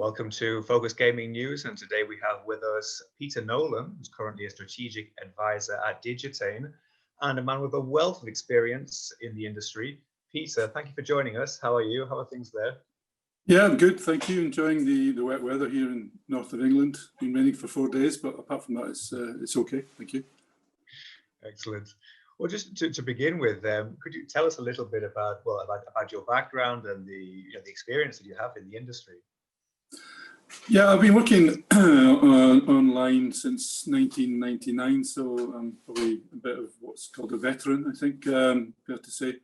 Welcome to Focus Gaming News, and today we have with us Peter Nolan, who's currently a strategic advisor at Digitain and a man with a wealth of experience in the industry. Peter, thank you for joining us. How are you? How are things there? Yeah, I'm good, thank you. Enjoying the wet weather here in north of England. Been raining for 4 days, but apart from that, it's okay. Thank you. Excellent. Well, just to begin with, could you tell us a little bit about your background and the experience that you have in the industry? Yeah, I've been working online since 1999, so I'm probably a bit of what's called a veteran, I think, fair to say.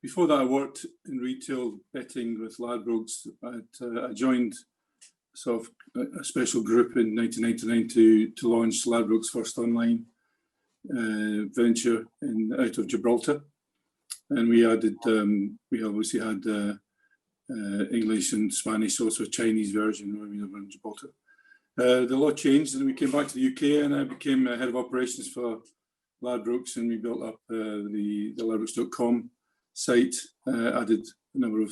Before that, I worked in retail betting with Ladbrokes. I joined sort of a special group in 1999 to launch Ladbrokes' first online venture out of Gibraltar, and we obviously had English and Spanish, also a Chinese version when we were in Gibraltar. The law changed, and we came back to the UK, and I became head of operations for Ladbrokes, and we built up the Ladbrokes.com site, added a number of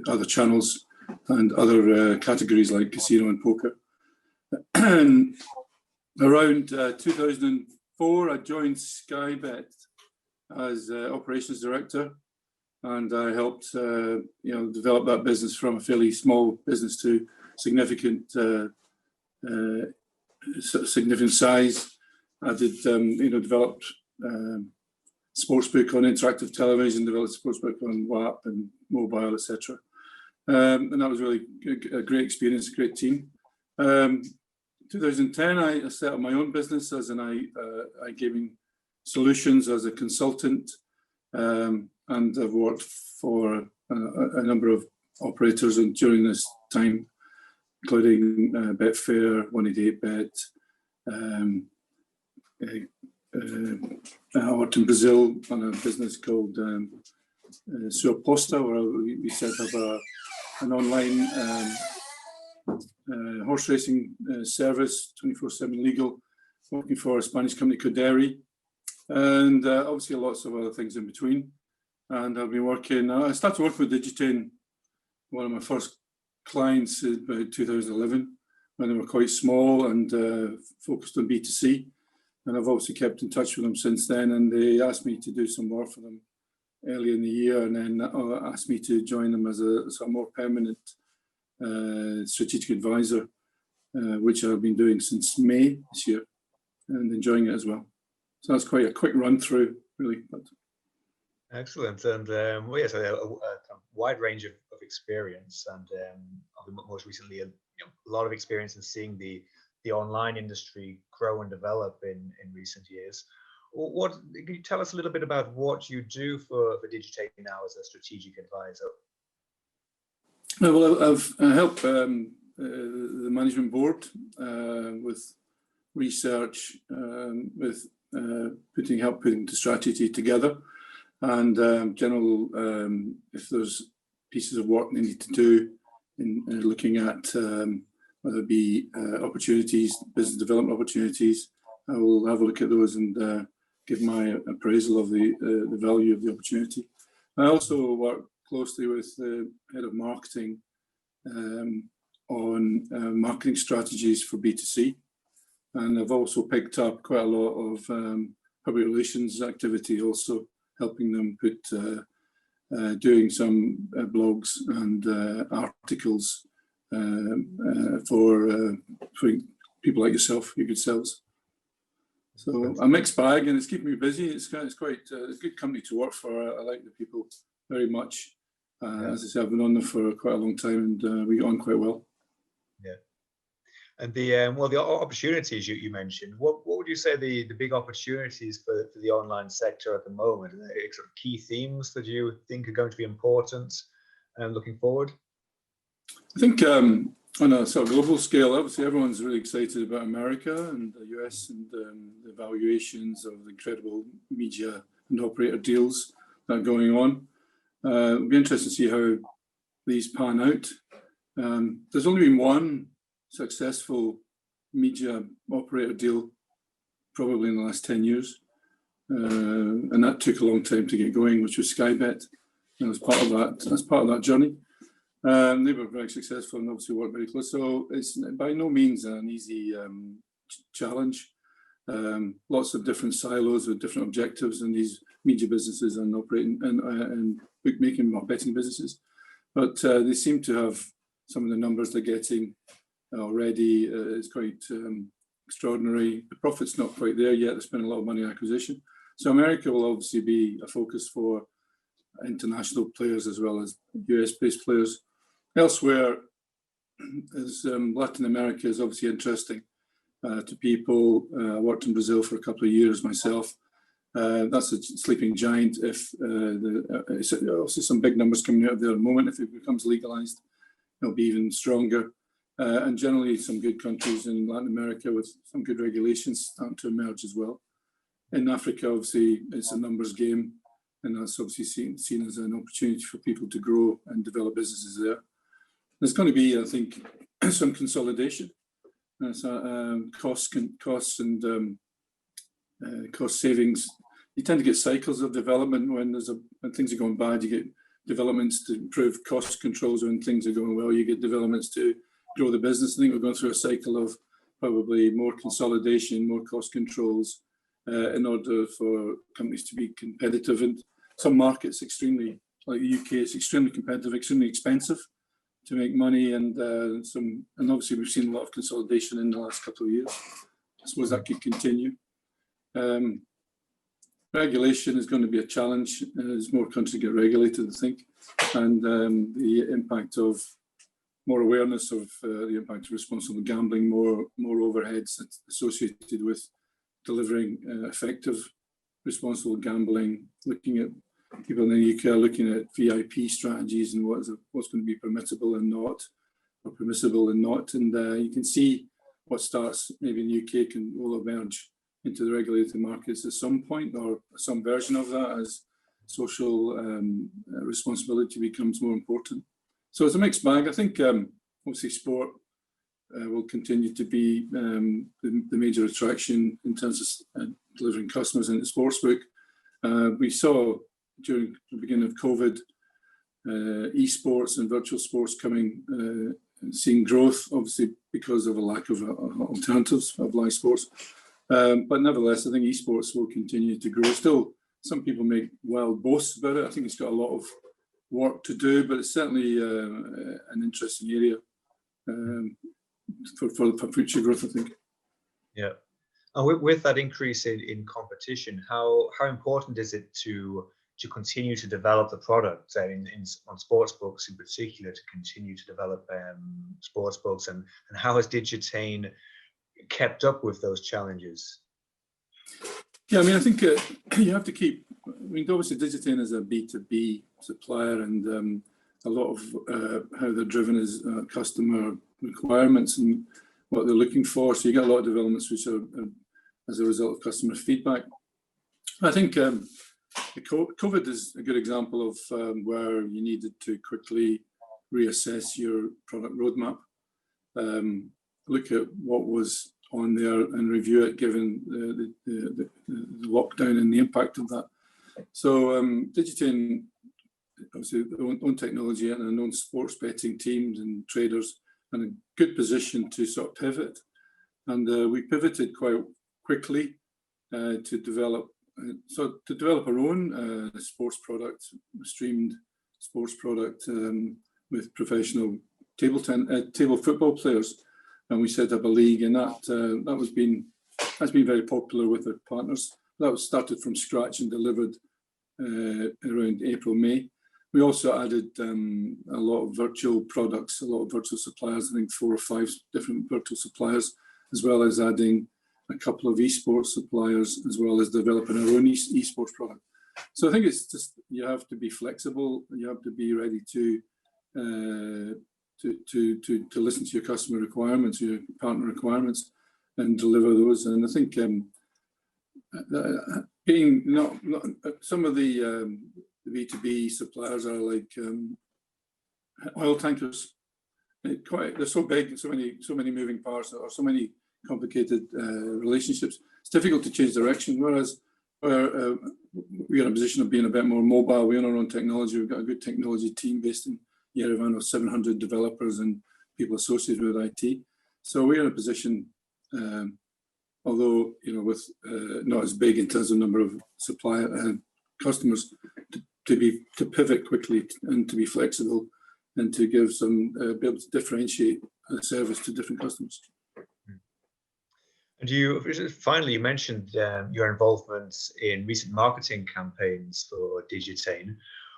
other channels and other categories like casino and poker. And around 2004, I joined Sky Bet as operations director, and I helped develop that business from a fairly small business to significant size. I did developed sportsbook on interactive television, developed sportsbook on WAP and mobile, etc. And that was really a great experience, a great team. 2010, I set up my own business as an iGaming solutions as a consultant, and I've worked for a number of operators during this time, including Betfair, 188Bet. I worked in Brazil on a business called Suaposta, where we set up an online horse racing service, 24/7 legal, working for a Spanish company called Dairy, and obviously lots of other things in between. And I've been working, I started working with Digitain, one of my first clients in about 2011, when they were quite small and focused on B2C. And I've obviously kept in touch with them since then, and they asked me to do some more for them early in the year, and then asked me to join them as a more permanent strategic advisor, which I've been doing since May this year, and enjoying it as well. So that's quite a quick run through, really. Excellent, and yes, a wide range of experience, and most recently a lot of experience in seeing the online industry grow and develop in recent years. What can you tell us a little bit about what you do for Digitain now as a strategic advisor? Well, I help the management board with research, with putting the strategy together, and general if there's pieces of work they need to do in looking at whether it be opportunities, business development opportunities. I will have a look at those and give my appraisal of the value of the opportunity. I also work closely with the head of marketing on marketing strategies for B2C. And I've also picked up quite a lot of public relations activity, also helping them doing some blogs and articles for people like yourself, your good selves. So a mixed bag, and it's keeping me busy. It's quite a good company to work for. I like the people very much. As I said, I've been on them for quite a long time, and we get on quite well. Yeah. And the opportunities you mentioned, what would you say the big opportunities for the online sector at the moment? Are there sort of key themes that you think are going to be important looking forward? I think on a sort of global scale, obviously everyone's really excited about America and the US and the valuations of the incredible media and operator deals that are going on. It'll be interesting to see how these pan out. There's only been one successful media operator deal probably in the last 10 years. And that took a long time to get going, which was Sky Bet. And as part of that journey. They were very successful and obviously worked very close. So it's by no means an easy challenge. Lots of different silos with different objectives in these media businesses and operating and bookmaking or betting businesses. But they seem to have some of the numbers they're getting already is quite extraordinary. The profit's not quite there yet. They're spending a lot of money on acquisition. So America will obviously be a focus for international players as well as US-based players. Elsewhere, as Latin America is obviously interesting to people. I worked in Brazil for a couple of years myself. That's a sleeping giant. If it's also some big numbers coming out of there at the moment. If it becomes legalized, it'll be even stronger. And generally, some good countries in Latin America with some good regulations starting to emerge as well. In Africa, obviously, it's a numbers game, and that's obviously seen as an opportunity for people to grow and develop businesses there. There's going to be, I think, some consolidation. Costs and cost savings. You tend to get cycles of development when things are going bad. You get developments to improve cost controls. When things are going well, you get developments to grow the business. I think we're going through a cycle of probably more consolidation, more cost controls in order for companies to be competitive. And some markets, extremely, like the UK, it's extremely competitive, extremely expensive to make money, and obviously we've seen a lot of consolidation in the last couple of years. I suppose that could continue. Regulation is going to be a challenge as more countries get regulated, I think, and the impact of more awareness of the impact of responsible gambling, more overheads associated with delivering effective responsible gambling, looking at people in the UK are looking at VIP strategies and what's going to be permissible and not, or permissible and not. And you can see what starts maybe in the UK will emerge into the regulated markets at some point, or some version of that, as social responsibility becomes more important. So it's a mixed bag. I think obviously sport will continue to be the major attraction in terms of delivering customers into sportsbook. We saw during the beginning of COVID, esports and virtual sports seeing growth, obviously because of a lack of alternatives of live sports. But nevertheless, I think esports will continue to grow. Still, some people make wild boasts about it. I think it's got a lot of work to do, but it's certainly an interesting area for future growth, I think. Yeah. And with that increase in competition, how important is it to continue to develop the product on sports books in particular, to continue to develop sports books, and how has Digitain kept up with those challenges? Yeah, I mean, I think you have to keep. I mean, obviously, Digitain is a B2B supplier, and a lot of how they're driven is customer requirements and what they're looking for. So you get a lot of developments which are as a result of customer feedback. I think COVID is a good example of where you needed to quickly reassess your product roadmap, look at what was on there and review it given the lockdown and the impact of that. So Digitain, obviously their own technology and their own sports betting teams and traders, and a good position to sort of pivot. And we pivoted quite quickly to develop our own sports product, streamed sports product with professional table football players. And we set up a league, and that's been very popular with our partners. That was started from scratch and delivered around April, May. We also added a lot of virtual products, a lot of virtual suppliers, I think 4 or 5 different virtual suppliers, as well as adding a couple of esports suppliers, as well as developing our own esports product. So I think it's just, you have to be flexible, and you have to be ready to listen to your customer requirements, your partner requirements, and deliver those. And I think being not some of the B2B suppliers are like oil tankers. They're so big, so many moving parts, or so many complicated relationships. It's difficult to change direction. Whereas we're in a position of being a bit more mobile. We own our own technology. We've got a good technology team based in Yerevan of 700 developers and people associated with IT. So we're in a position, although with not as big in terms of number of customers, to pivot quickly and to be flexible and to give some be able to differentiate a service to different customers. And finally, you mentioned your involvement in recent marketing campaigns for Digitain.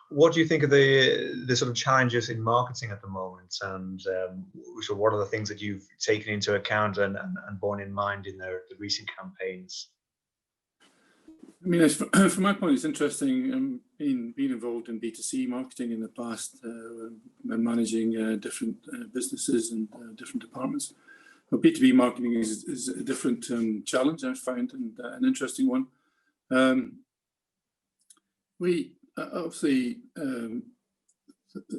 What do you think of the sort of challenges in marketing at the moment, and so what are the things that you've taken into account and borne in mind in the recent campaigns? I mean, from my point, it's interesting being involved in B2C marketing in the past, managing different businesses and different departments. But B2B marketing is a different challenge, I've found, and an interesting one. We obviously,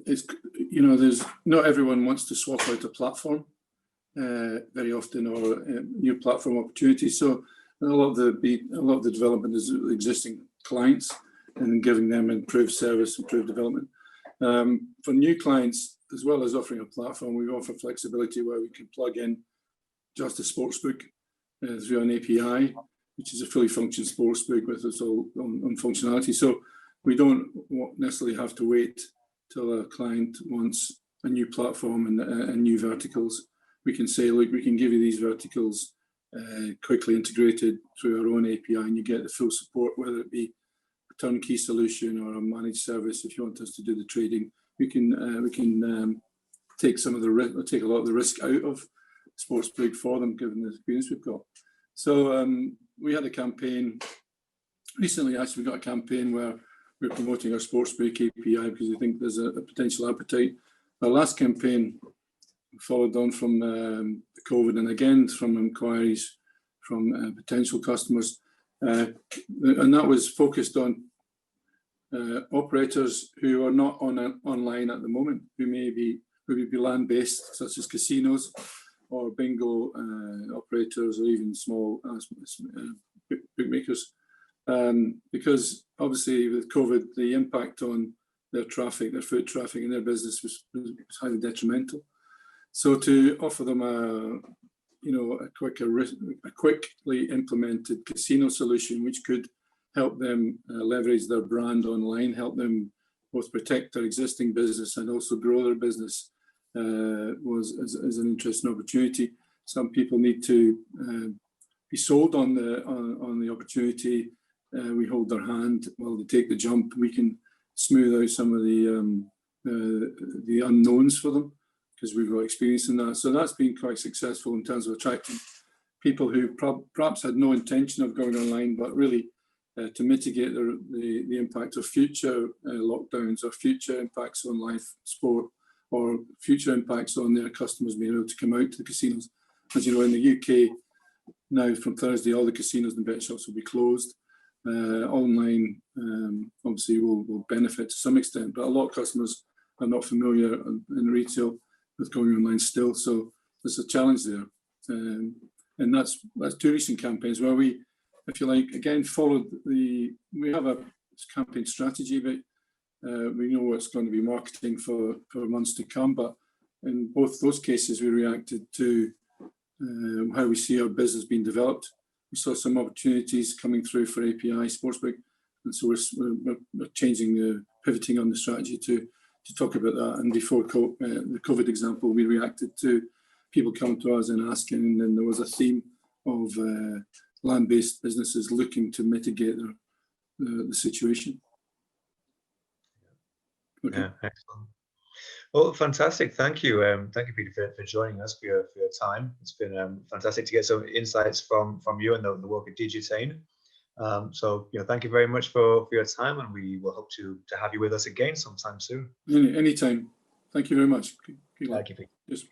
there's not everyone wants to swap out a platform very often, or new platform opportunities. So a lot of the development is existing clients and giving them improved service, improved development. For new clients, as well as offering a platform, we offer flexibility where we can plug in just a sportsbook through an API, which is a fully functioning sportsbook with its all on functionality. So we don't necessarily have to wait till a client wants a new platform and new verticals. We can say, look, we can give you these verticals quickly integrated through our own API, and you get the full support, whether it be a turnkey solution or a managed service. If you want us to do the trading, we can take a lot of the risk out of sportsbook for them, given the experience we've got. So we had a campaign recently. Actually, we got a campaign where we're promoting our sportsbook API because we think there's a potential appetite. Our last campaign followed on from COVID, and again from inquiries from potential customers, and that was focused on operators who are not online at the moment, who may be land-based, such as casinos or bingo operators, or even small bookmakers, because obviously with COVID, the impact on their traffic, their foot traffic, and their business was highly detrimental. So to offer them a quickly implemented casino solution, which could help them leverage their brand online, help them both protect their existing business and also grow their business, is an interesting opportunity. Some people need to be sold on the opportunity. We hold their hand while they take the jump. We can smooth out some of the unknowns for them, because we've got experience in that. So that's been quite successful in terms of attracting people who perhaps had no intention of going online, but really to mitigate the impact of future lockdowns, or future impacts on live sport, or future impacts on their customers being able to come out to the casinos. As you know, in the UK now, from Thursday, all the casinos and bet shops will be closed. Online obviously will benefit to some extent, but a lot of customers are not familiar in retail with going online still. So there's a challenge there, and that's two recent campaigns where we, if you like, again followed we have a campaign strategy, but we know what's going to be marketing for months to come. But in both those cases, we reacted to how we see our business being developed. We saw some opportunities coming through for API Sportsbook, and so we're pivoting on the strategy to talk about that. And before the COVID example, we reacted to people coming to us and asking, and then there was a theme of land-based businesses looking to mitigate the situation. Okay. Yeah, excellent. Well, fantastic. Thank you, Peter, for joining us, for your time. It's been fantastic to get some insights from you and the work at Digitain. So thank you very much for your time, and we will hope to have you with us again sometime soon. Anytime. Thank you very much. Thank you, Peter. Yes.